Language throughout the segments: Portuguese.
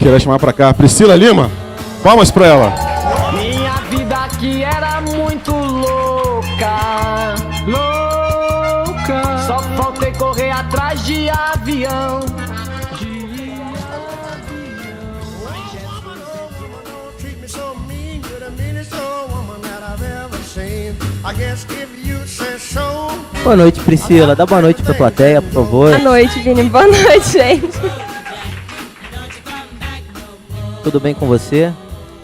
Pri vai chamar pra cá. Priscila Lima, palmas pra ela. Minha vida aqui era muito louca, louca. Só faltei correr atrás de avião. Boa noite, Priscila. Dá boa noite pra plateia, por favor. Boa noite, Vini. Boa noite, gente. Tudo bem com você?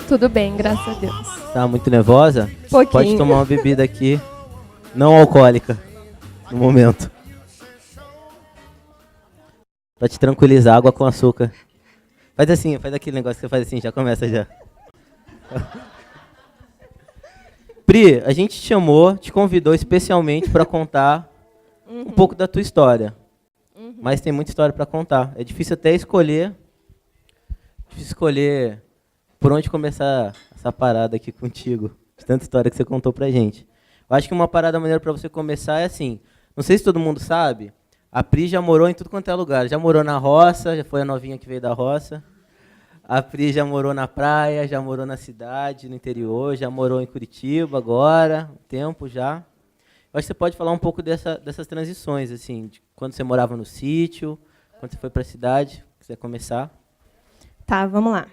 Tudo bem, graças a Deus. Tá muito nervosa? Pouquinho. Pode tomar uma bebida aqui, não alcoólica, no momento. Pra te tranquilizar, água com açúcar. Faz assim, faz aquele negócio que você faz assim, já começa já. Pri, a gente te chamou, te convidou especialmente para contar um pouco da tua história. Mas tem muita história para contar. É difícil até escolher por onde começar essa parada aqui contigo, de tanta história que você contou pra gente. Eu acho que uma parada maneira para você começar é assim, não sei se todo mundo sabe, a Pri já morou em tudo quanto é lugar. Já morou na roça, já foi a novinha que veio da roça. A Pri já morou na praia, já morou na cidade, no interior, já morou em Curitiba agora, um tempo já. Eu acho que você pode falar um pouco dessas transições, assim, de quando você morava no sítio, quando você foi para a cidade, se quiser começar. Tá, vamos lá.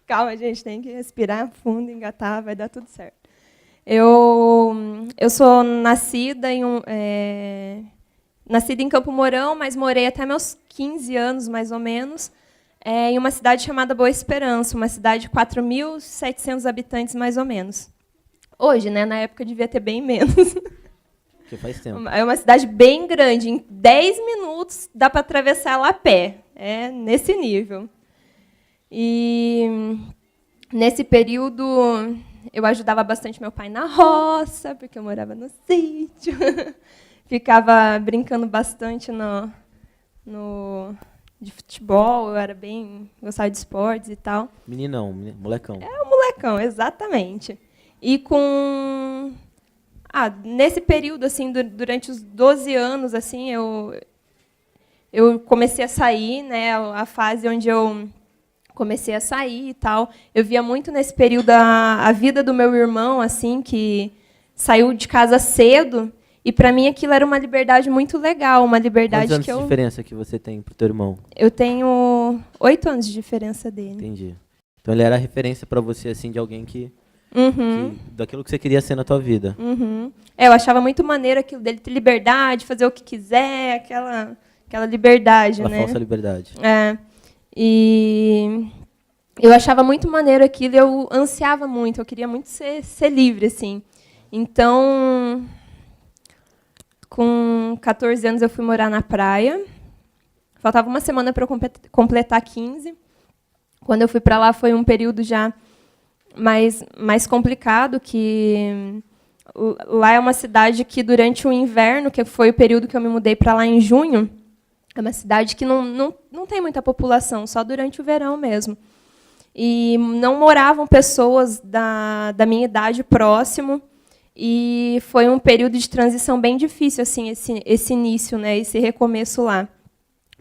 Calma, gente, tem que respirar fundo, engatar, vai dar tudo certo. Eu sou nascida nascida em Campo Mourão, mas morei até meus 15 anos, mais ou menos, em uma cidade chamada Boa Esperança, uma cidade de 4.700 habitantes, mais ou menos. Hoje, né, na época, devia ter bem menos. Porque faz tempo. É uma cidade bem grande. Em 10 minutos dá para atravessar ela a pé. É nesse nível. E nesse período eu ajudava bastante meu pai na roça, porque eu morava no sítio. Ficava brincando bastante de futebol, eu era gostava de esportes e tal. Meninão, molecão. É um molecão, exatamente. E nesse período, assim, durante os 12 anos, assim, eu comecei a sair, né, a fase onde eu comecei a sair e tal. Eu via muito nesse período a vida do meu irmão, assim, que saiu de casa cedo. E para mim aquilo era uma liberdade muito legal, uma liberdade Quantos anos de diferença que você tem pro teu irmão? Eu tenho 8 anos de diferença dele. Entendi. Então ele era referência para você, assim, de alguém que daquilo que você queria ser na tua vida. Eu achava muito maneiro aquilo dele ter liberdade, fazer o que quiser, aquela liberdade, Aquela né? falsa liberdade. É. E eu achava muito maneiro aquilo, eu ansiava muito, eu queria muito ser livre, assim. Então, com 14 anos eu fui morar na praia. Faltava uma semana para eu completar 15. Quando eu fui para lá foi um período já mais complicado, que lá é uma cidade que durante o inverno, que foi o período que eu me mudei para lá em junho, é uma cidade que não tem muita população, só durante o verão mesmo. E não moravam pessoas da minha idade próximo. E foi um período de transição bem difícil, assim, esse início, né, esse recomeço lá.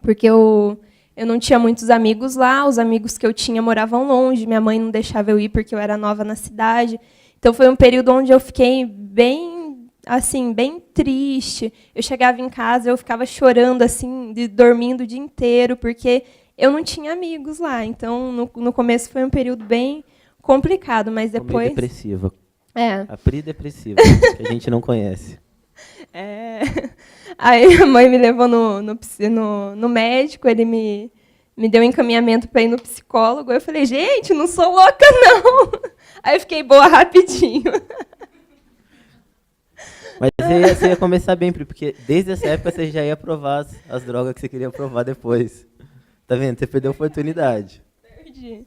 Porque eu não tinha muitos amigos lá, os amigos que eu tinha moravam longe, minha mãe não deixava eu ir porque eu era nova na cidade. Então foi um período onde eu fiquei bem triste. Eu chegava em casa, eu ficava chorando, assim, dormindo o dia inteiro, porque eu não tinha amigos lá. Então, no começo foi um período bem complicado, mas depois... Meio depressiva. É. A Pri depressiva, que a gente não conhece. É. Aí a mãe me levou no médico, ele me deu um encaminhamento para ir no psicólogo. Eu falei, gente, não sou louca, não. Aí eu fiquei boa rapidinho. Mas você ia começar bem, Pri, porque desde essa época você já ia provar as drogas que você queria provar depois. Tá vendo? Você perdeu a oportunidade. Perdi.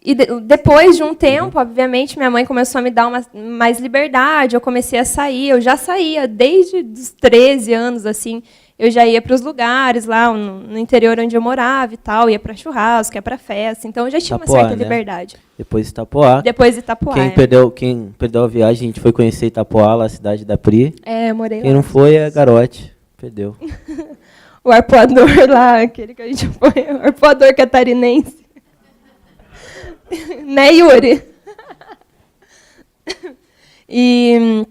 E depois de um tempo, obviamente, minha mãe começou a me dar mais liberdade, eu comecei a sair, eu já saía desde os 13 anos, assim, eu já ia para os lugares lá no interior onde eu morava e tal, ia para churrasco, ia para festa, então eu já tinha Itapoá, uma certa né? liberdade. Depois de Itapoá. Depois de Itapoá, Quem perdeu a viagem, a gente foi conhecer Itapoá, lá, a cidade da Pri. eu morei Quem lá. não foi é garote, perdeu. o arpoador lá, aquele que a gente põe, o arpoador catarinense. Né, Yuri? E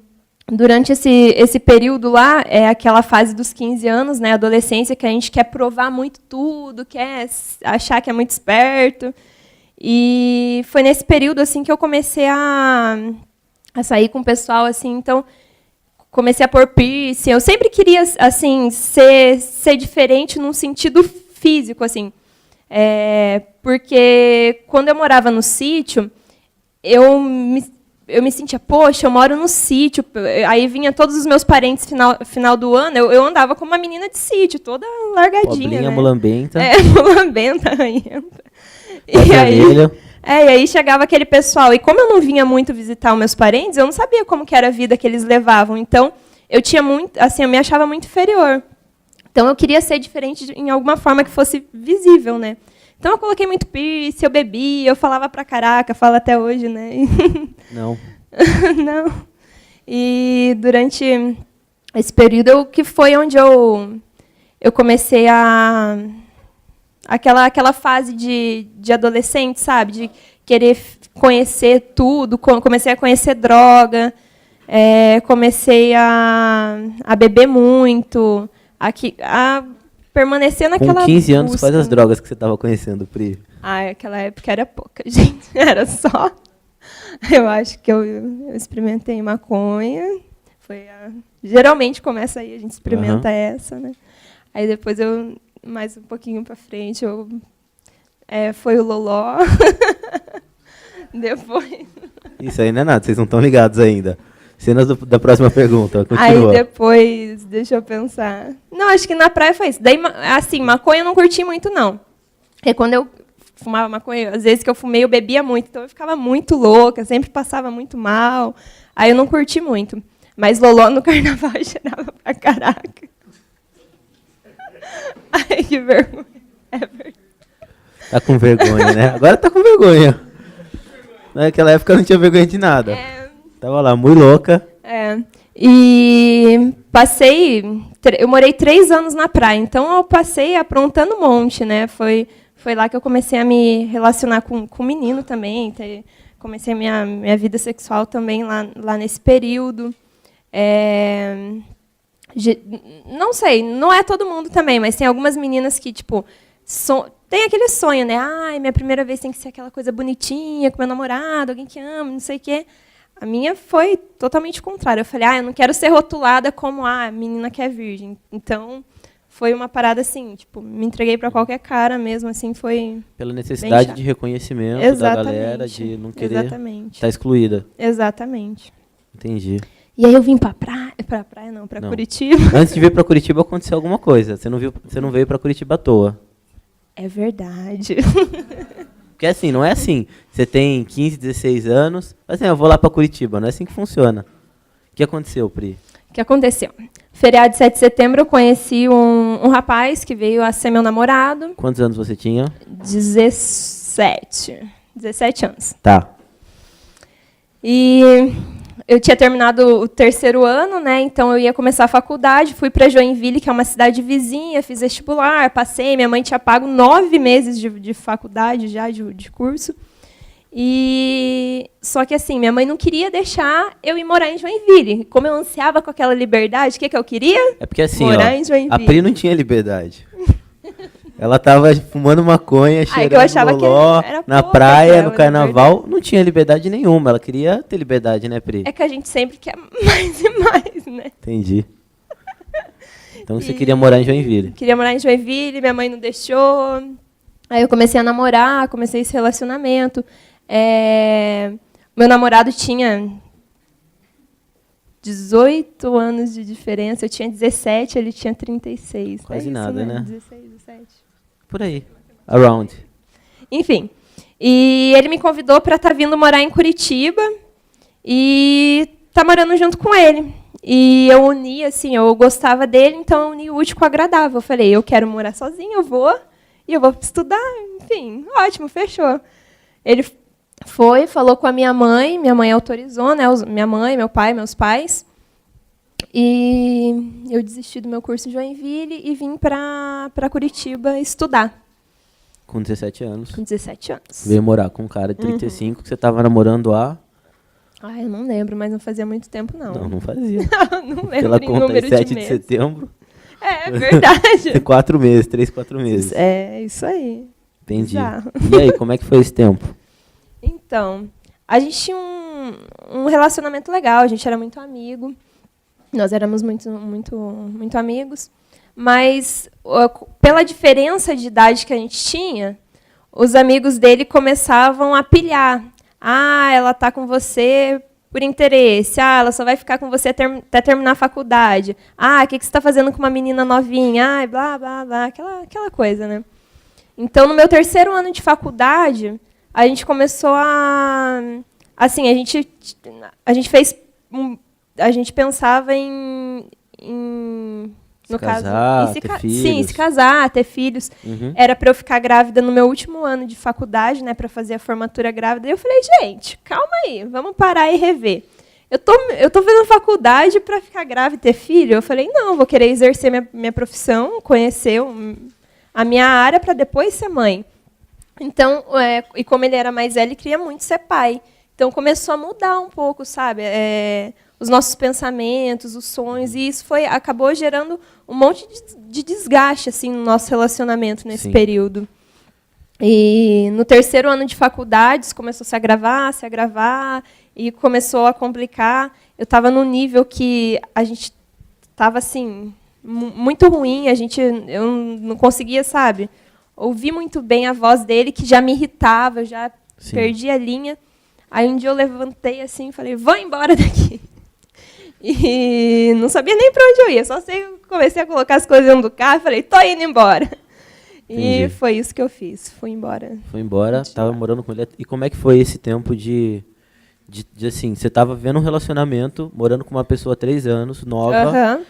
durante esse período lá, é aquela fase dos 15 anos, né, adolescência, que a gente quer provar muito tudo, quer achar que é muito esperto. E foi nesse período assim que eu comecei a sair com o pessoal, assim, então comecei a pôr piercing. Eu sempre queria assim ser diferente num sentido físico, assim, porque quando eu morava no sítio, eu me sentia, poxa, eu moro no sítio. Aí vinha todos os meus parentes final do ano, eu andava como uma menina de sítio, toda largadinha. Pobrinha, né? mulambenta. Mulambenta, ranhenta. E aí chegava aquele pessoal. E como eu não vinha muito visitar os meus parentes, eu não sabia como que era a vida que eles levavam. Então, eu tinha muito, assim, eu me achava muito inferior. Então, eu queria ser diferente em alguma forma que fosse visível, né? Então, eu coloquei muito piercing, eu bebia, eu falava pra caraca, falo até hoje, né? Não. Não. E durante esse período, que foi onde eu comecei aquela fase de adolescente, sabe? De querer conhecer tudo, comecei a conhecer droga, comecei a beber muito, a permanecer naquela Com 15 anos, busca. quais as drogas que você estava conhecendo, Pri? Aquela época era pouca, gente. Era só... Eu acho que eu experimentei maconha. Geralmente começa aí, a gente experimenta essa, né? Aí depois mais um pouquinho para frente, foi o loló. Depois... Isso aí não é nada, vocês não estão ligados ainda. Cenas da próxima pergunta, continua. Aí depois, deixa eu pensar. Não, acho que na praia foi isso. Daí, assim, maconha eu não curti muito, não. Porque quando eu fumava maconha, às vezes que eu fumei, eu bebia muito, então eu ficava muito louca, sempre passava muito mal. Aí eu não curti muito. Mas loló no carnaval eu cheirava pra caraca. Ai, que vergonha. É verdade. Tá com vergonha, né? Agora tá com vergonha. Naquela época eu não tinha vergonha de nada. Tava lá, muito louca. E eu morei 3 anos na praia, então eu passei aprontando um monte, né? Foi lá que eu comecei a me relacionar com menino também, comecei minha vida sexual também lá nesse período. Não sei, não é todo mundo também, mas tem algumas meninas que, tipo, tem aquele sonho, né? Ai, minha primeira vez tem que ser aquela coisa bonitinha, com meu namorado, alguém que ama, não sei o quê. A minha foi totalmente contrária. Eu falei, eu não quero ser rotulada como a menina que é virgem. Então, foi uma parada assim, tipo, me entreguei para qualquer cara mesmo, assim, foi... Pela necessidade de reconhecimento da galera, de não querer estar excluída. Exatamente. Entendi. E aí eu vim para Curitiba. Antes de vir para Curitiba, aconteceu alguma coisa. Você não veio para Curitiba à toa. É verdade. Porque assim, não é assim. Você tem 15, 16 anos, mas eu vou lá para Curitiba. Não é assim que funciona. O que aconteceu, Pri? O que aconteceu? Feriado de 7 de setembro, eu conheci um rapaz que veio a ser meu namorado. Quantos anos você tinha? 17 anos. Tá. E eu tinha terminado o 3º ano, né? Então eu ia começar a faculdade, fui para Joinville, que é uma cidade vizinha, fiz vestibular, passei, minha mãe tinha pago 9 meses de faculdade já, de curso. Só que assim, minha mãe não queria deixar eu ir morar em Joinville. Como eu ansiava com aquela liberdade, o que eu queria? É porque assim, morar em Joinville. A Pri não tinha liberdade. Ela tava fumando maconha, cheirando loló, na praia, no carnaval. Liberdade. Não tinha liberdade nenhuma. Ela queria ter liberdade, né, Pri? É que a gente sempre quer mais e mais, né? Entendi. Então você queria morar em Joinville. Queria morar em Joinville, minha mãe não deixou. Aí eu comecei a namorar, comecei esse relacionamento. Meu namorado tinha 18 anos de diferença, eu tinha 17, ele tinha 36. Quase nada, né? 16, 17. Por aí. Around. Enfim. E ele me convidou para estar vindo morar em Curitiba e estar morando junto com ele. E eu uni, assim, eu gostava dele, então eu uni o útil com o agradável. Eu falei, eu quero morar sozinha, eu vou estudar, enfim, ótimo, fechou. Ele falou com a minha mãe autorizou, né? Minha mãe, meu pai, meus pais. E eu desisti do meu curso em Joinville e vim para Curitiba estudar. Com 17 anos. Com 17 anos. Veio morar com um cara de 35 que você estava namorando há... Ai, eu não lembro, mas não fazia muito tempo, não. Não fazia. Não lembro Pela em conta, número 7 de de meses. setembro. É verdade. 4 meses, 3, 4 meses. É, isso aí. Entendi. Bizarro. E aí, como é que foi esse tempo? Então, a gente tinha um relacionamento legal, a gente era muito amigo. Nós éramos muito amigos. Mas, pela diferença de idade que a gente tinha, os amigos dele começavam a pilhar. Ah, ela está com você por interesse. Ah, ela só vai ficar com você até terminar a faculdade. Ah, o que você está fazendo com uma menina novinha? Ah, blá, blá, blá. Aquela coisa, né? Então, no meu 3º ano de faculdade, a gente começou a... Assim, a gente pensava em Se casar, ter filhos. Sim, se casar, ter filhos. Uhum. Era para eu ficar grávida no meu último ano de faculdade, né, para fazer a formatura grávida. E eu falei, gente, calma aí, vamos parar e rever. Eu tô fazendo faculdade para ficar grávida e ter filho? Eu falei, não, vou querer exercer minha profissão, conhecer a minha área para depois ser mãe. Então, e como ele era mais velho, ele queria muito ser pai. Então, começou a mudar um pouco, sabe? Os nossos pensamentos, os sonhos, e isso acabou gerando um monte de desgaste assim, no nosso relacionamento nesse Sim. período. E no 3º ano de faculdade, começou a se agravar, e começou a complicar. Eu estava num nível que a gente estava assim, muito ruim, eu não conseguia, sabe, ouvir muito bem a voz dele, que já me irritava, eu já Sim. perdi a linha. Aí um dia eu levantei assim e falei, vou embora daqui. E não sabia nem para onde eu ia, só comecei a colocar as coisas dentro do carro e falei, tô indo embora. Entendi. E foi isso que eu fiz, fui embora. Foi embora, estava morando com ele. E como é que foi esse tempo de assim, você estava vivendo um relacionamento, morando com uma pessoa há 3 anos, nova. Aham,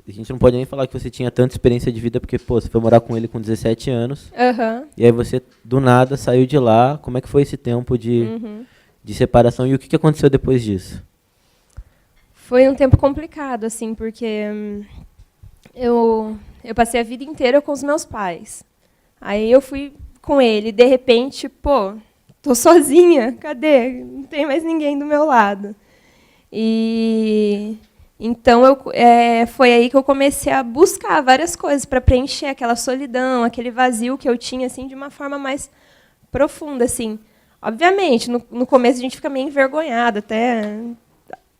A gente não pode nem falar que você tinha tanta experiência de vida, porque, pô, você foi morar com ele com 17 anos. aham. E aí você, do nada, saiu de lá. Como é que foi esse tempo de separação e o que aconteceu depois disso? Foi um tempo complicado, assim, porque eu passei a vida inteira com os meus pais. Aí eu fui com ele, de repente, pô, tô sozinha, cadê? Não tem mais ninguém do meu lado. E então foi aí que eu comecei a buscar várias coisas para preencher aquela solidão, aquele vazio que eu tinha, assim, de uma forma mais profunda, assim. Obviamente, no começo a gente fica meio envergonhada, até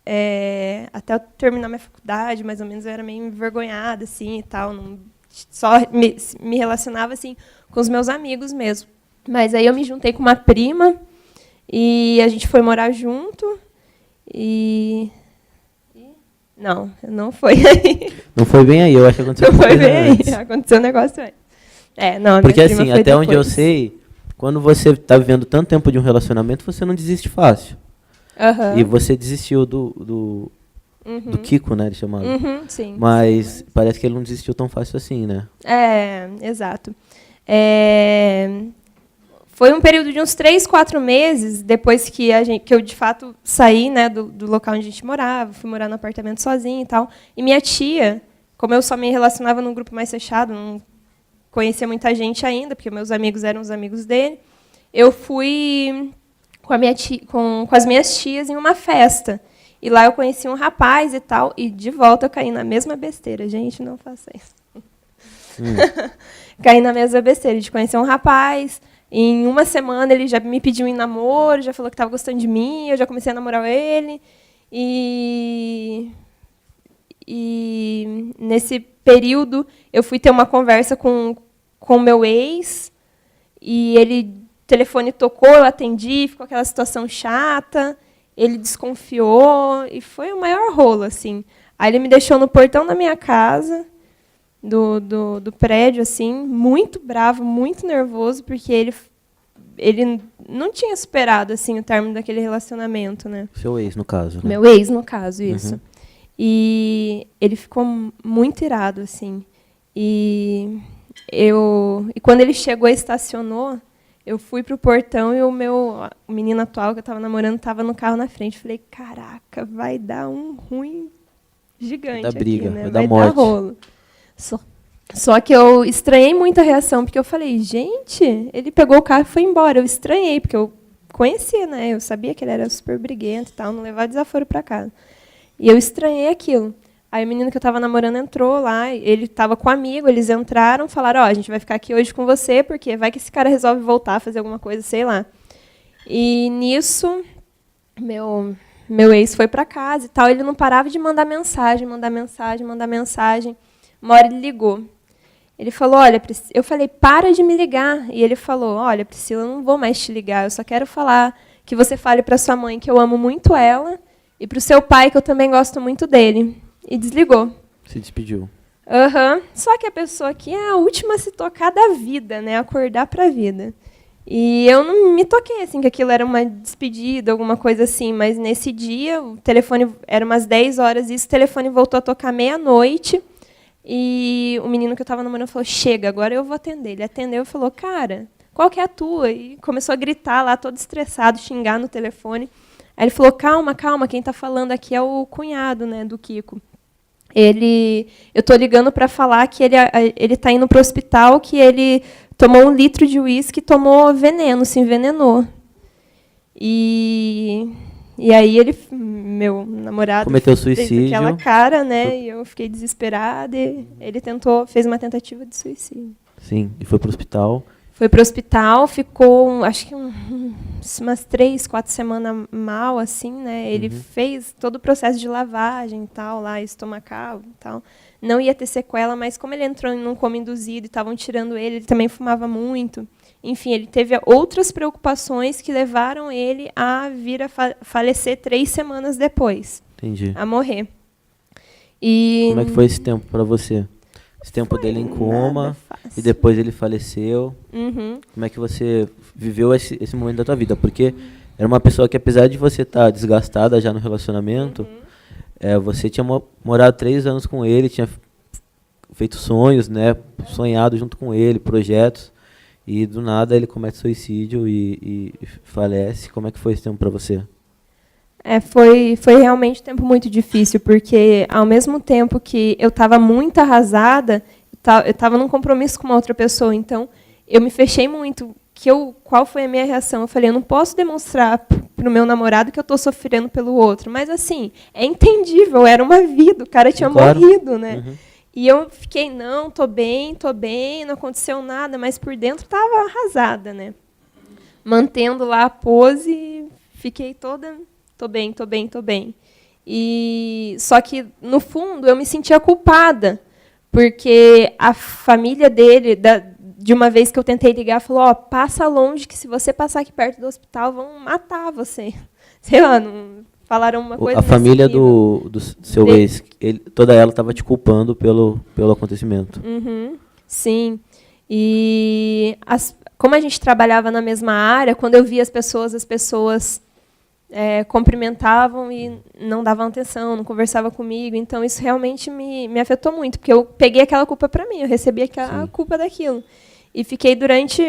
eu terminar minha faculdade, mais ou menos, eu era meio envergonhada, assim, e tal. Só me relacionava, assim, com os meus amigos mesmo. Mas aí eu me juntei com uma prima e a gente foi morar junto. Não foi aí. Não foi bem aí, eu acho que aconteceu Não foi coisa bem aí. antes. Aconteceu um negócio aí. Não, a Porque minha prima assim, foi até onde eu depois. sei, quando você está vivendo tanto tempo de um relacionamento, você não desiste fácil. Aham. E você desistiu do Kiko, né, ele chamava. Sim. Mas parece que ele não desistiu tão fácil assim, né? Exato. Foi um período de uns 3, 4 meses depois que eu, de fato, saí, né, do local onde a gente morava, fui morar no apartamento sozinha e tal. E minha tia, como eu só me relacionava num grupo mais fechado, não conhecia muita gente ainda, porque meus amigos eram os amigos dele, eu fui com as minhas tias em uma festa. E lá eu conheci um rapaz e tal, e de volta eu caí na mesma besteira. Gente, não faça isso. Caí na mesma besteira de conhecer um rapaz. Em uma semana ele já me pediu em namoro, já falou que estava gostando de mim, eu já comecei a namorar ele. E nesse período eu fui ter uma conversa com o meu ex, e o telefone tocou, eu atendi, ficou aquela situação chata, ele desconfiou, e foi o maior rolo, assim. Aí ele me deixou no portão da minha casa, do prédio, assim, muito bravo, muito nervoso, porque ele não tinha superado, assim, o término daquele relacionamento, né? Seu ex, no caso, né? Meu ex, no caso, isso. E ele ficou muito irado, assim. E quando ele chegou e estacionou, eu fui pro portão e o menino atual que eu estava namorando estava no carro na frente. Falei, caraca, vai dar um ruim gigante Da briga, aqui, né? da Vai morte. dar rolo. Só que eu estranhei muito a reação, porque eu falei, gente, ele pegou o carro e foi embora. Eu estranhei, porque eu conhecia, né? Eu sabia que ele era super briguento e tal, não levava desaforo para casa. E eu estranhei aquilo. Aí o menino que eu estava namorando entrou lá, ele estava com um amigo, eles entraram, falaram, a gente vai ficar aqui hoje com você, porque vai que esse cara resolve voltar, fazer alguma coisa, sei lá. E nisso, meu ex foi para casa e tal, ele não parava de mandar mensagem. Uma hora ele ligou. Ele falou, olha, eu falei, para de me ligar. E ele falou, olha, Priscila, eu não vou mais te ligar, eu só quero falar que você fale para sua mãe que eu amo muito ela e para o seu pai que eu também gosto muito dele. E desligou. Se despediu. Só que a pessoa aqui é a última a se tocar da vida, né? Acordar para a vida. E eu não me toquei assim que aquilo era uma despedida, alguma coisa assim, mas nesse dia o telefone era umas 10 horas e esse telefone voltou a tocar meia-noite. E o menino que eu estava namorando falou, chega, agora eu vou atender. Ele atendeu e falou, cara, qual que é a tua? E começou a gritar lá, todo estressado, xingar no telefone. Aí ele falou, calma, quem está falando aqui é o cunhado, né, do Kiko. Eu estou ligando para falar que ele está indo para o hospital, que ele tomou 1 litro de uísque e tomou veneno, se envenenou. E aí meu namorado cometeu fez suicídio. aquela cara, né? E eu fiquei desesperada. E ele fez uma tentativa de suicídio. Sim, e foi pro hospital. Foi para o hospital, ficou, acho que umas 3, 4 semanas mal, assim, né? Ele fez todo o processo de lavagem e tal, lá, estomacal e tal. Não ia ter sequela, mas como ele entrou em um coma induzido e estavam tirando ele também fumava muito. Enfim, ele teve outras preocupações que levaram ele a vir a falecer 3 semanas depois. Entendi. A morrer. E como é que foi esse tempo para você? Esse tempo dele em coma e depois ele faleceu. Como é que você viveu esse momento da tua vida? Porque era uma pessoa que, apesar de você estar desgastada já no relacionamento, você tinha morado 3 anos com ele, tinha feito sonhos, né? Sonhado junto com ele, projetos. E do nada ele comete suicídio e falece. Como é que foi esse tempo para você? Foi realmente um tempo muito difícil, porque ao mesmo tempo que eu estava muito arrasada, eu estava num compromisso com uma outra pessoa, então eu me fechei muito. Qual foi a minha reação? Eu falei, eu não posso demonstrar para o meu namorado que eu estou sofrendo pelo outro, mas assim, é entendível, era uma vida, o cara tinha morrido, né? E eu fiquei, não, tô bem, não aconteceu nada, mas por dentro estava arrasada, né? Mantendo lá a pose, fiquei toda... Tô bem. E só que, no fundo, eu me sentia culpada, porque a família dele, de uma vez que eu tentei ligar, falou, passa longe, que se você passar aqui perto do hospital, vão matar você. Sei lá, não falaram uma coisa... A família do seu ex, toda ela estava te culpando pelo acontecimento. Sim. E como a gente trabalhava na mesma área, quando eu via as pessoas cumprimentavam e não davam atenção, não conversavam comigo. Então, isso realmente me afetou muito, porque eu peguei aquela culpa para mim, eu recebi a culpa daquilo. E fiquei durante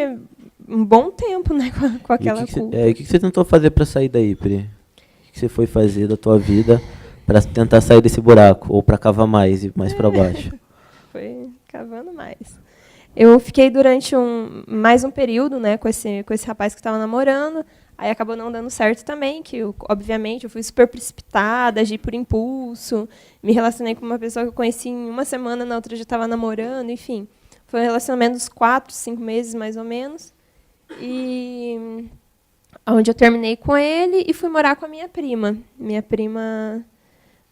um bom tempo, né, com aquela culpa. E o que você tentou fazer para sair daí, Pri? O que você foi fazer da tua vida para tentar sair desse buraco, ou para cavar mais e mais para baixo? Foi cavando mais. Eu fiquei durante mais um período, né, com esse rapaz que estava namorando. Aí acabou não dando certo também, que obviamente eu fui super precipitada, agi por impulso, me relacionei com uma pessoa que eu conheci em 1 semana, na outra já estava namorando, enfim. Foi um relacionamento dos 4, 5 meses, mais ou menos. E onde eu terminei com ele e fui morar com a minha prima. Minha prima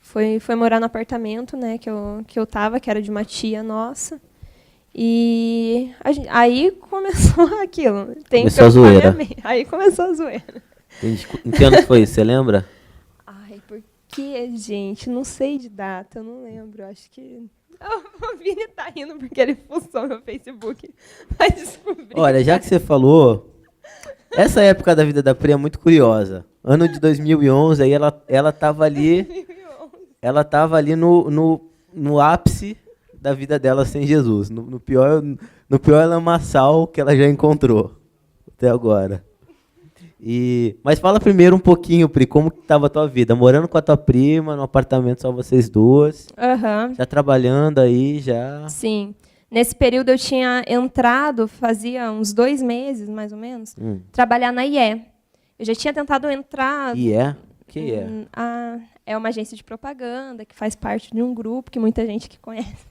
foi morar no apartamento, né, que eu estava, que era de uma tia nossa. E aí começou aquilo. Começou a zoeira. Aí começou a zoeira. Em que ano foi isso? Você lembra? Ai, por que, gente? Não sei de data, eu não lembro. Acho que... O Vini tá rindo porque ele fuçou meu Facebook pra descobrir. Olha, já que você falou, essa época da vida da Pri é muito curiosa. Ano de 2011, aí ela tava ali... Ela tava ali no ápice da vida dela sem Jesus, no pior lamaçal que ela já encontrou até agora. Mas fala primeiro um pouquinho, Pri, como que estava a tua vida? Morando com a tua prima, num apartamento só vocês duas, Aham. já trabalhando aí, já... Sim. Nesse período eu tinha entrado, fazia uns 2 meses, mais ou menos, trabalhar na IE. Eu já tinha tentado entrar... E é? O que é? É uma agência de propaganda que faz parte de um grupo que muita gente que conhece.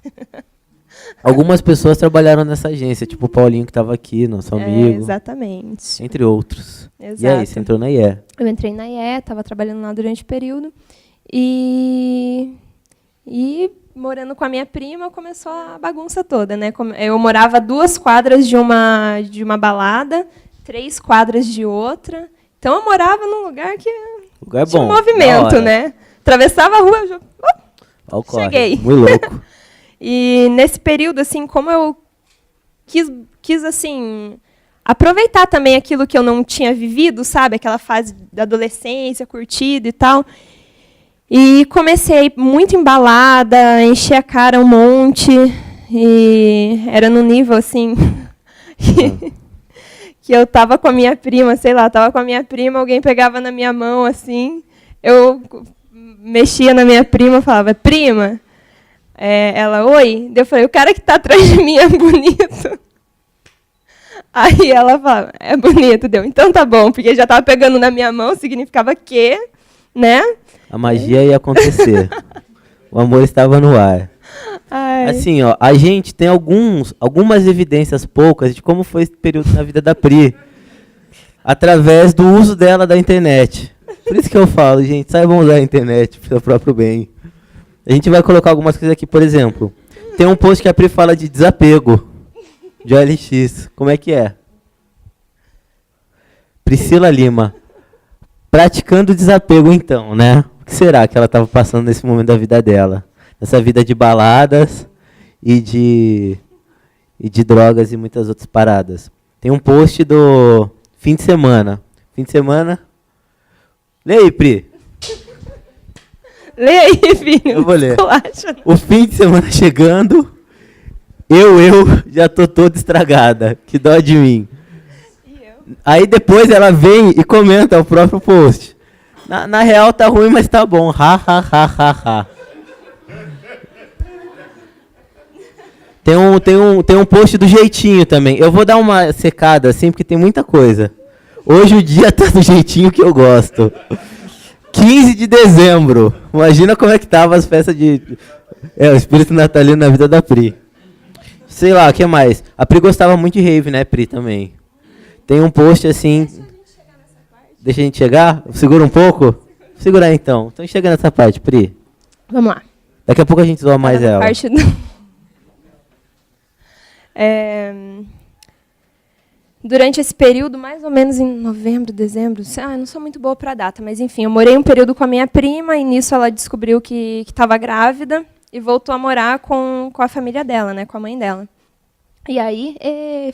Algumas pessoas trabalharam nessa agência, tipo o Paulinho que estava aqui, nosso amigo, Exatamente. entre outros. Exato. E aí, você entrou na IE? Eu entrei na IE, estava trabalhando lá durante o período. E morando com a minha prima, começou a bagunça toda, né? Eu morava a 2 quadras de uma balada, 3 quadras de outra. Então eu morava num lugar que Lugar tinha bom, movimento, né? Atravessava a rua, eu já... Ó o corre, cheguei. muito louco. E nesse período, assim, como eu quis assim, aproveitar também aquilo que eu não tinha vivido, sabe? Aquela fase da adolescência, curtida e tal. E comecei muito embalada, enchi a cara um monte. E era no nível, assim, que eu tava com a minha prima, sei lá, tava com a minha prima, alguém pegava na minha mão, assim, eu mexia na minha prima, falava, prima... ela, oi? Eu falei, o cara que está atrás de mim é bonito. Aí ela fala, é bonito, deu. Então tá bom, porque já estava pegando na minha mão, significava que, né? A magia ia acontecer. O amor estava no ar. Ai. Assim, ó, a gente tem algumas evidências poucas de como foi esse período na vida da Pri. Através do uso dela da internet. Por isso que eu falo, gente, saibam usar a internet para o seu próprio bem. A gente vai colocar algumas coisas aqui, por exemplo. Tem um post que a Pri fala de desapego, de OLX. Como é que é? Priscila Lima. Praticando desapego, então, né? O que será que ela estava passando nesse momento da vida dela? Nessa vida de baladas e de drogas e muitas outras paradas. Tem um post do fim de semana. Fim de semana? Lê aí, Pri. Lê aí, filho. Eu vou ler. Esculacha. O fim de semana chegando, eu já tô toda estragada. Que dó de mim. Aí depois ela vem e comenta o próprio post. Na real tá ruim, mas tá bom. Ha, ha, ha, ha, ha. Tem um post do jeitinho também. Eu vou dar uma secada assim, porque tem muita coisa. Hoje o dia tá do jeitinho que eu gosto. 15 de dezembro. Imagina como é que tava as festas o espírito natalino na vida da Pri. Sei lá, o que mais? A Pri gostava muito de rave, né, Pri, também. Tem um post assim... Deixa a gente chegar? Segura um pouco? Segurar então. Então chega nessa parte, Pri. Vamos lá. Daqui a pouco a gente zoa mais ela. Parte Durante esse período, mais ou menos em novembro, dezembro, eu não sou muito boa para data, mas enfim, eu morei um período com a minha prima e nisso ela descobriu que estava grávida e voltou a morar com a família dela, né, com a mãe dela. E aí,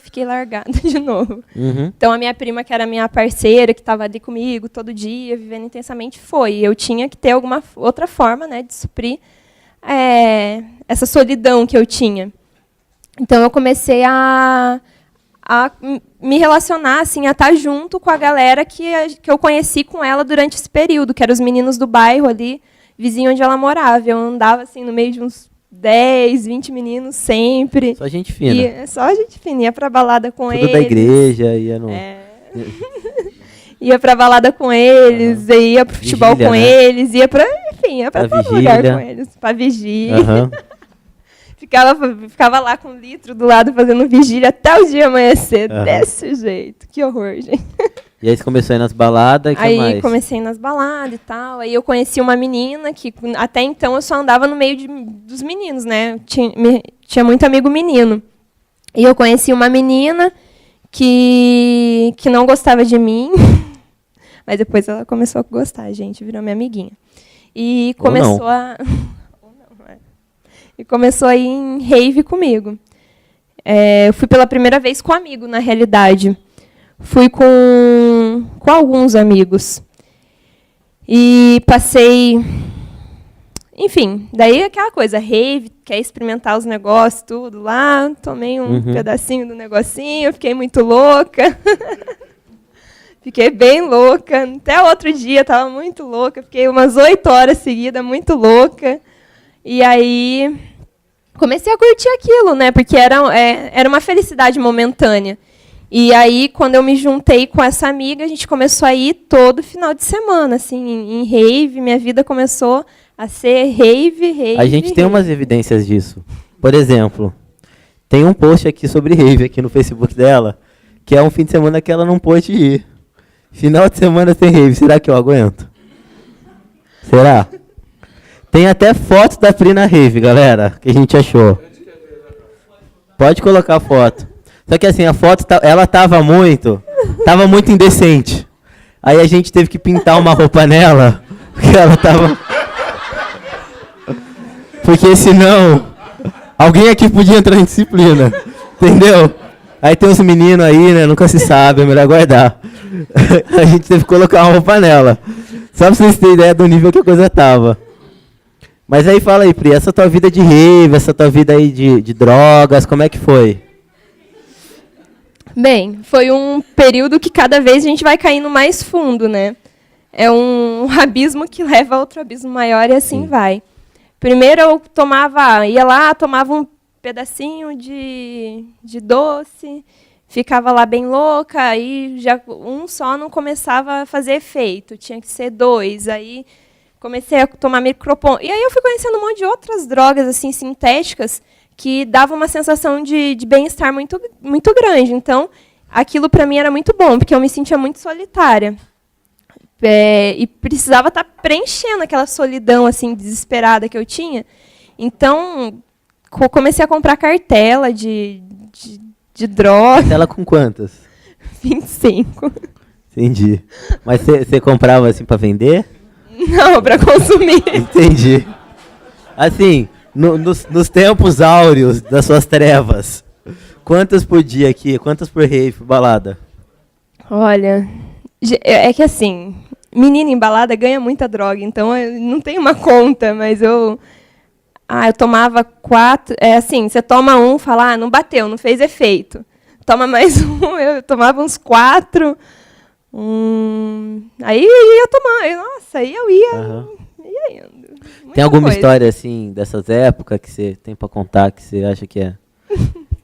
fiquei largada de novo. Uhum. Então, a minha prima, que era minha parceira, que estava ali comigo todo dia, vivendo intensamente, foi. Eu tinha que ter alguma outra forma, né, de suprir essa solidão que eu tinha. Então, eu comecei a me relacionar, assim, a estar junto com a galera que eu conheci com ela durante esse período, que eram os meninos do bairro ali, vizinho onde ela morava. Eu andava assim, no meio de uns 10, 20 meninos sempre. Só gente fina. Só gente fina. Ia pra balada com eles. Tudo da igreja, ia no... Ia pra balada com eles, ia pro futebol vigília, com né? eles, ia pra todo lugar vigília. com eles. Pra vigília. Uhum. Ficava lá com um litro do lado fazendo vigília até o dia amanhecer. Uhum. Desse jeito. Que horror, gente. E aí você começou a ir nas baladas, que Aí mais? comecei nas baladas e tal. Aí eu conheci uma menina que até então eu só andava no meio dos meninos, né? Tinha muito amigo menino. E eu conheci uma menina que não gostava de mim. Mas depois ela começou a gostar, gente. Virou minha amiguinha. E começou E começou a ir em rave comigo. Eu fui pela primeira vez com um amigo, na realidade. Fui com alguns amigos. E passei... Enfim, daí aquela coisa, rave, quer experimentar os negócios, tudo lá. Tomei um pedacinho do negocinho, fiquei muito louca. Fiquei bem louca. Até outro dia, estava muito louca. Fiquei umas 8 horas seguidas, muito louca. E aí, comecei a curtir aquilo, né? Porque era uma felicidade momentânea. E aí, quando eu me juntei com essa amiga, a gente começou a ir todo final de semana, assim, em rave. Minha vida começou a ser rave. A gente tem umas evidências disso. Por exemplo, tem um post aqui sobre rave aqui no Facebook dela, que é um fim de semana que ela não pôde ir. Final de semana tem rave. Será que eu aguento? Será? Tem até foto da Pri na rave, galera, que a gente achou. Pode colocar a foto. Só que assim, a foto, ela tava muito indecente. Aí a gente teve que pintar uma roupa nela, porque ela tava... Porque senão, alguém aqui podia entrar em disciplina, entendeu? Aí tem uns meninos aí, né, nunca se sabe, é melhor guardar. A gente teve que colocar uma roupa nela. Só pra vocês terem ideia do nível que a coisa tava. Mas aí fala aí, Pri, essa tua vida de rave, essa tua vida aí de drogas, como é que foi? Bem, foi um período que cada vez a gente vai caindo mais fundo, né? É um abismo que leva a outro abismo maior e assim vai. Primeiro eu ia lá, tomava um pedacinho de doce, ficava lá bem louca, aí já um só não começava a fazer efeito, tinha que ser 2, aí comecei a tomar micropon. E aí eu fui conhecendo um monte de outras drogas assim sintéticas que davam uma sensação de bem-estar muito, muito grande. Então, aquilo para mim era muito bom, porque eu me sentia muito solitária. E precisava estar preenchendo aquela solidão assim desesperada que eu tinha. Então, comecei a comprar cartela de droga. Cartela com quantas? 25. Entendi. Mas você comprava assim para vender? Não, para consumir. Entendi. Assim, nos tempos áureos das suas trevas, quantas por dia aqui? Quantas por rave, por balada? Olha, é que assim, menina em balada ganha muita droga, então eu não tenho uma conta, mas eu tomava 4, assim, você toma um, fala, não bateu, não fez efeito. Toma mais um, eu tomava uns 4, aí eu ia tomar, nossa, aí eu ia indo. Tem alguma história assim dessas épocas que você tem pra contar que você acha que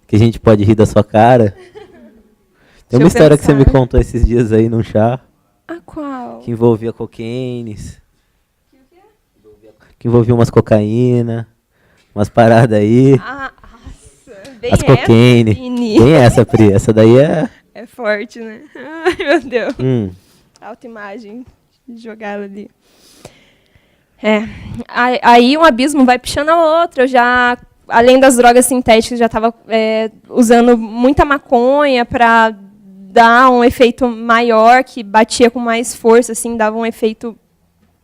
que a gente pode rir da sua cara? Tem uma história que você me contou esses dias aí num chá. Qual? Que envolvia cocaínas. Que envolvia umas cocaína, umas paradas aí. Nossa, bem as cocaine. Bem essa, Pri. Essa daí é forte, né? Ai, meu Deus. Autoimagem. Jogar ela ali. Aí um abismo vai puxando a outro. Eu já, além das drogas sintéticas, já estava usando muita maconha para dar um efeito maior, que batia com mais força, assim, dava um efeito,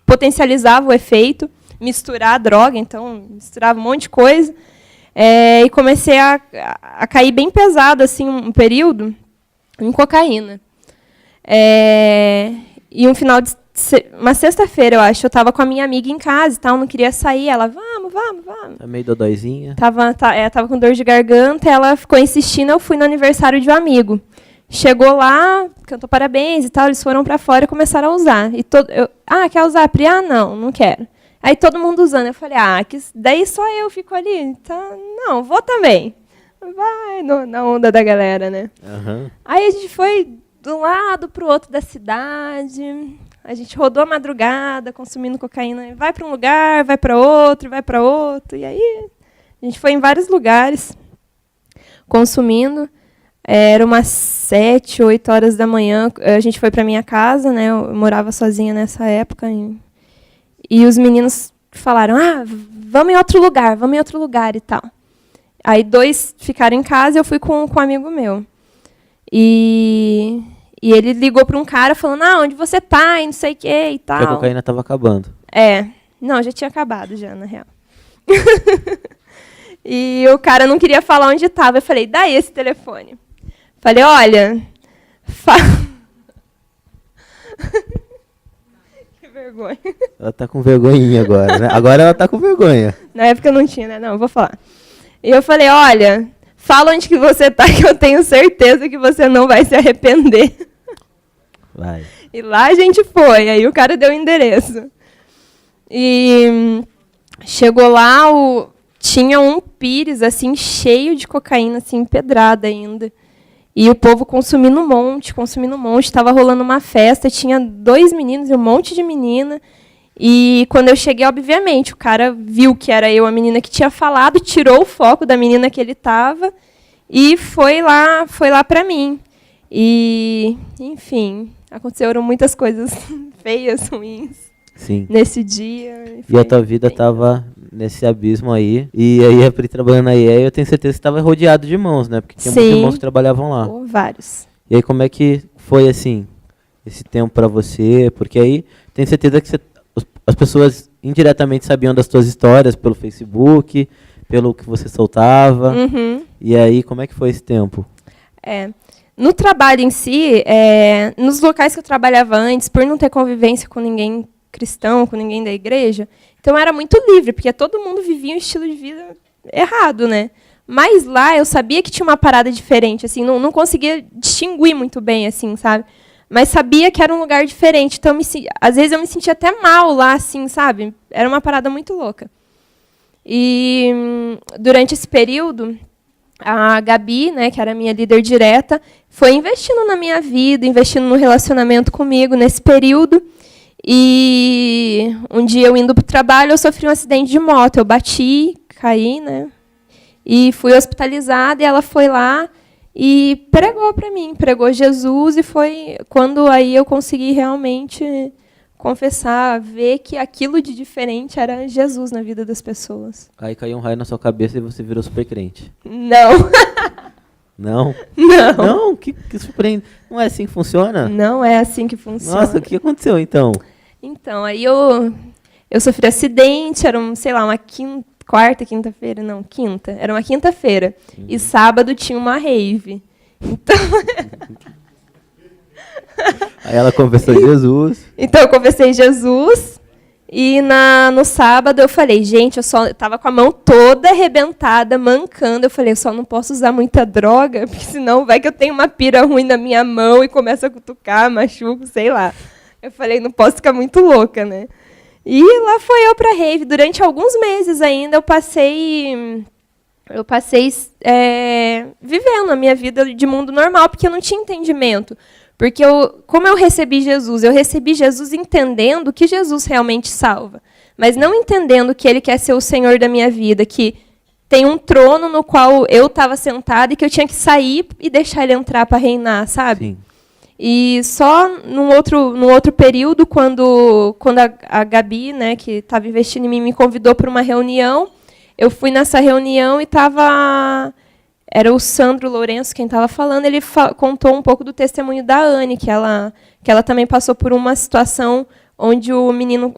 potencializava o efeito, misturar a droga, então misturava um monte de coisa. E comecei a cair bem pesado, assim, um período, em cocaína. E uma sexta-feira, eu acho, eu estava com a minha amiga em casa e tal, não queria sair. Ela, vamos. Tá meio dodóizinha. Tava com dor de garganta, ela ficou insistindo, eu fui no aniversário de um amigo. Chegou lá, cantou parabéns e tal, eles foram para fora e começaram a usar. Quer usar, Pri? Não quero. Aí todo mundo usando, eu falei, daí só eu fico ali, então, não, vou também. Vai na onda da galera, né? Aí a gente foi de um lado para o outro da cidade. A gente rodou a madrugada, consumindo cocaína. Vai para um lugar, vai para outro. E aí a gente foi em vários lugares, consumindo. Era umas 7, 8 horas da manhã. A gente foi para minha casa, né? Eu morava sozinha nessa época. E os meninos falaram, vamos em outro lugar e tal. Aí 2 ficaram em casa e eu fui com um amigo meu. E ele ligou para um cara falando, onde você tá, e não sei o que e tal. Porque a cocaína estava acabando. Não, já tinha acabado já, na real. E o cara não queria falar onde estava. Eu falei, dá esse telefone. Falei, olha... Que vergonha. Ela tá com vergonhinha agora, né? Agora ela tá com vergonha. Na época eu não tinha, né? Não, eu vou falar. E eu falei, olha, fala onde que você tá, que eu tenho certeza que você não vai se arrepender. Vai. E lá a gente foi, aí o cara deu o endereço. E chegou lá, tinha um pires, assim, cheio de cocaína, assim, pedrada ainda. E o povo consumindo um monte. Estava rolando uma festa, tinha 2 meninos e um monte de menina. E quando eu cheguei, obviamente, o cara viu que era eu, a menina que tinha falado, tirou o foco da menina que ele estava e foi lá para mim. E, enfim, aconteceram muitas coisas feias, ruins. Sim. Nesse dia. E a tua vida estava nesse abismo aí. E aí a Pri trabalhando na IE, eu tenho certeza que estava rodeado de irmãos, né? Porque tinha muitos irmãos que trabalhavam lá. Vários. E aí como é que foi, assim, esse tempo para você? Porque aí tenho certeza que as pessoas indiretamente sabiam das tuas histórias pelo Facebook, pelo que você soltava. Uhum. E aí como é que foi esse tempo? No trabalho em si, nos locais que eu trabalhava antes, por não ter convivência com ninguém cristão, com ninguém da igreja, então era muito livre, porque todo mundo vivia um estilo de vida errado, né? Mas lá eu sabia que tinha uma parada diferente, assim, não conseguia distinguir muito bem, assim, sabe? Mas sabia que era um lugar diferente, então às vezes eu me sentia até mal lá, assim, sabe? Era uma parada muito louca. E durante esse período, a Gabi, né, que era a minha líder direta, foi investindo na minha vida, investindo no relacionamento comigo nesse período. E um dia eu indo para o trabalho, eu sofri um acidente de moto. Eu bati, caí, né? E fui hospitalizada, e ela foi lá e pregou para mim, pregou Jesus, e foi quando aí eu consegui realmente confessar, ver que aquilo de diferente era Jesus na vida das pessoas. Aí caiu um raio na sua cabeça e você virou super crente. Não. Não? Não. Não? Que surpreende. Não é assim que funciona? Não é assim que funciona. Nossa, o que aconteceu então? Então, aí eu sofri acidente, era, uma quinta-feira, não, quinta. Era uma quinta-feira. Uhum. E sábado tinha uma rave. Então... Aí ela confessou Jesus. Então eu confessei Jesus. E no sábado eu falei, gente, eu estava com a mão toda arrebentada, mancando. Eu falei, eu só não posso usar muita droga, porque senão vai que eu tenho uma pira ruim na minha mão e começa a cutucar, machuco, sei lá. Eu falei, não posso ficar muito louca, né? E lá foi eu para rave. Durante alguns meses ainda eu passei vivendo a minha vida de mundo normal, porque eu não tinha entendimento. Porque como eu recebi Jesus entendendo que Jesus realmente salva, mas não entendendo que Ele quer ser o Senhor da minha vida, que tem um trono no qual eu estava sentada e que eu tinha que sair e deixar Ele entrar para reinar, sabe? Sim. E só num outro período, quando a Gabi, né, que estava investindo em mim, me convidou para uma reunião, eu fui nessa reunião e era o Sandro Lourenço quem estava falando. Ele contou um pouco do testemunho da Anne, que ela também passou por uma situação onde o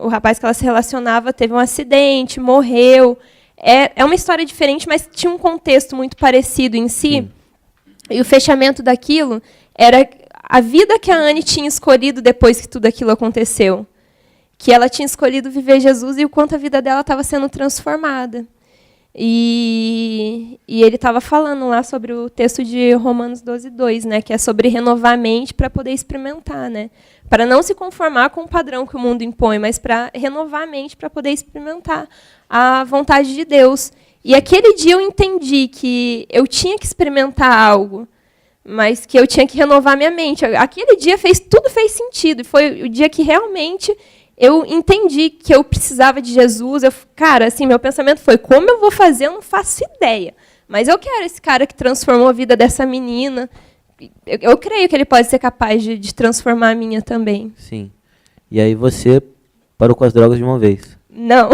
rapaz que ela se relacionava, teve um acidente, morreu. É uma história diferente, mas tinha um contexto muito parecido em si. E o fechamento daquilo era a vida que a Anne tinha escolhido depois que tudo aquilo aconteceu. Que ela tinha escolhido viver Jesus e o quanto a vida dela estava sendo transformada. E ele estava falando lá sobre o texto de Romanos 12:2, né, que é sobre renovar a mente para poder experimentar, né, para não se conformar com o padrão que o mundo impõe, mas para renovar a mente para poder experimentar a vontade de Deus. E aquele dia eu entendi que eu tinha que experimentar algo, mas que eu tinha que renovar minha mente. Aquele dia tudo fez sentido, e foi o dia que realmente eu entendi que eu precisava de Jesus. Cara, assim, meu pensamento foi, como eu vou fazer? Eu não faço ideia. Mas eu quero esse cara que transformou a vida dessa menina. Eu creio que ele pode ser capaz de transformar a minha também. Sim. E aí você parou com as drogas de uma vez? Não.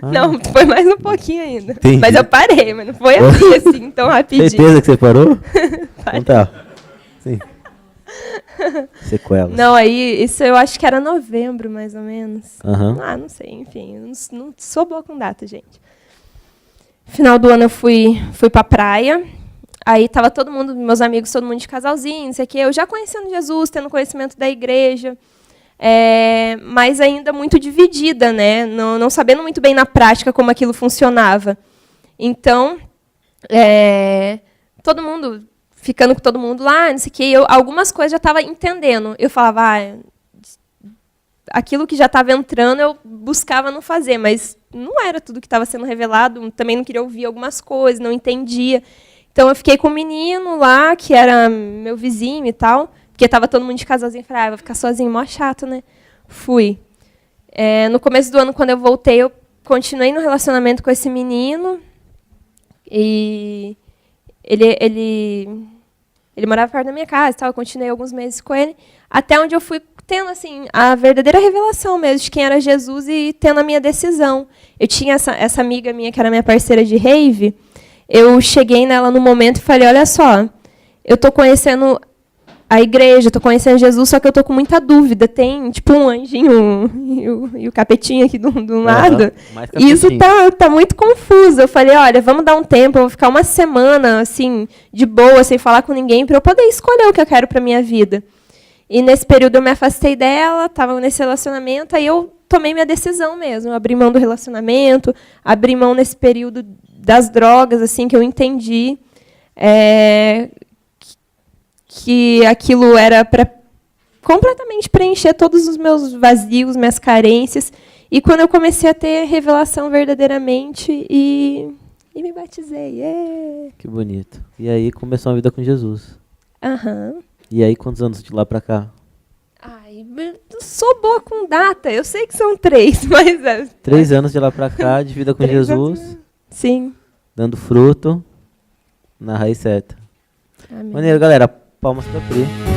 Não, foi mais um pouquinho ainda. Entendi. Mas eu parei, mas não foi assim tão rapidinho. Certeza que você parou? Então tá. Sim. Sequelas. Não, aí, isso eu acho que era novembro, mais ou menos. Uhum. Não sei, enfim. Eu não sou boa com data, gente. Final do ano eu fui pra praia. Aí tava todo mundo, meus amigos, todo mundo de casalzinho, não sei o quê. Eu já conhecendo Jesus, tendo conhecimento da igreja. Mas ainda muito dividida, né? Não sabendo muito bem na prática como aquilo funcionava. Então, todo mundo ficando com todo mundo lá, não sei o quê. Algumas coisas já estava entendendo. Eu falava, aquilo que já estava entrando, eu buscava não fazer, mas não era tudo que estava sendo revelado. Também não queria ouvir algumas coisas, não entendia. Então, eu fiquei com um menino lá, que era meu vizinho e tal, porque estava todo mundo de casalzinho. Falei, vou ficar sozinho, mó chato, né? Fui. No começo do ano, quando eu voltei, eu continuei no relacionamento com esse menino. E ele morava perto da minha casa, tal. Eu continuei alguns meses com ele, até onde eu fui tendo assim a verdadeira revelação mesmo de quem era Jesus e tendo a minha decisão. Eu tinha essa amiga minha que era minha parceira de rave. Eu cheguei nela no momento e falei, olha só, eu estou conhecendo a igreja, estou conhecendo Jesus, só que eu estou com muita dúvida. Tem tipo um anjinho e o capetinho aqui do lado. E isso tá muito confuso. Eu falei, olha, vamos dar um tempo, eu vou ficar uma semana assim, de boa, sem falar com ninguém, para eu poder escolher o que eu quero para minha vida. E nesse período eu me afastei dela, estava nesse relacionamento, aí eu tomei minha decisão mesmo. Eu abri mão do relacionamento, abri mão nesse período das drogas, assim, que eu entendi que aquilo era para completamente preencher todos os meus vazios, minhas carências. E quando eu comecei a ter revelação verdadeiramente e me batizei. Yeah. Que bonito. E aí começou a vida com Jesus. Aham. E aí, quantos anos de lá pra cá? Ai, eu sou boa com data. Eu sei que são 3, mas... 3 anos de lá pra cá, de vida com Jesus. Sim. Dando fruto na raiz certa. Amém. Maneiro, galera. Palmas pra Pri.